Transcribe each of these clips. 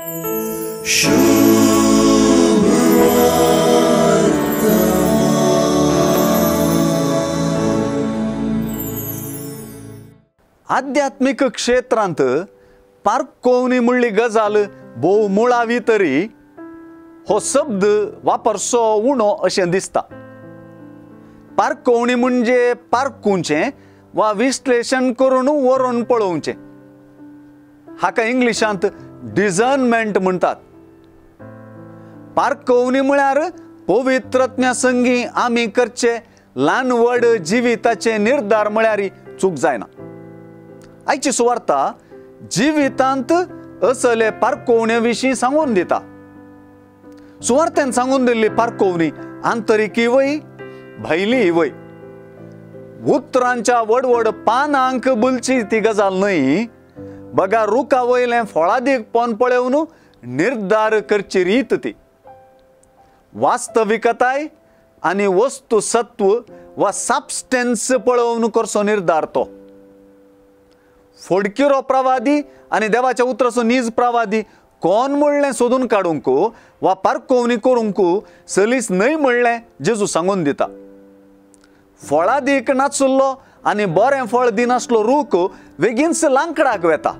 आध्यात्मिक क्षेत्रांत पारकोवनी म्हणली गजाल भोव मुळावी तरी हो शब्द वापरचो उणो अशें दिसता। पारकोवणी म्हणजे पारखुचें वा विश्लेषण करून वरून पळोवचें। हाका इंग्लिशांत डिझर्नमेंट म्हणटात। पारकोवणी म्हळ्यार पवित्रत्म्या संगी आमी करचे ल्हान व्हड जिविताचे निर्धार म्हळ्यार चूक जायना। आयची सुवार्ता जिवितांत असले पारकोवणे विशीं सांगून दिता। सुवार्थेन सांगून दिल्ली पारकोवणी आंतरिकी वय भायली वय। उतरांच्या व्हड पानांक बोलची ती गजाल न्हय, बगा रुखा वयलें फळादीक पोन पळोवन निर्धार करची रीत ती। वास्तविकताय आनी वस्तुसत्व वा सबस्टेन्स पळोवन करचो निर्धार तो। फोडकिरो प्रवादी आनी देवाच्या उतराचो नीज प्रवादी कोण म्हणलें सोदून काडूंक वा पारकोवणी करूंक सलीस न्हय म्हणलें जेजू सांगून दिता। फळादीक नाचुल्लो आनी बरें फळ दिनासलो रूख बेगीनच लांकडाक वेता।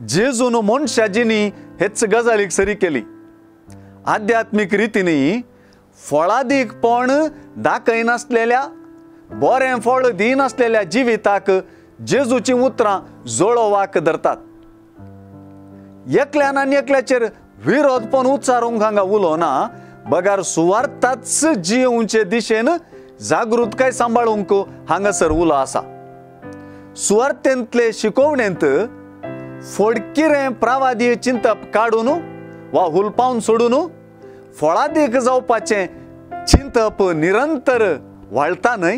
जेजून मनशाजीनी हेच गजालीक सरी केली। आध्यात्मिक रितीनी फळादीकपण दाखयनासलेल्या बरें फळ दिनासलेल्या जिविताक जेजूची उतरां जोळोवाक धरतात। एकल्यान आनी एकल्याचेर विरोध पण उच्चारूंक हांगा उलो ना, बगार सुवार्थाच जियोवचे दिशेन जागृतकाय सांबाळूंक हांगासर उलो आसा। सुवार्थेंतले शिकोवणेंत फोडकिरें प्रवादी चिंतप काडून वा हुलपावन सोडून फळादीक जावपाचें चिंतप निरंतर वाळटा न्हय।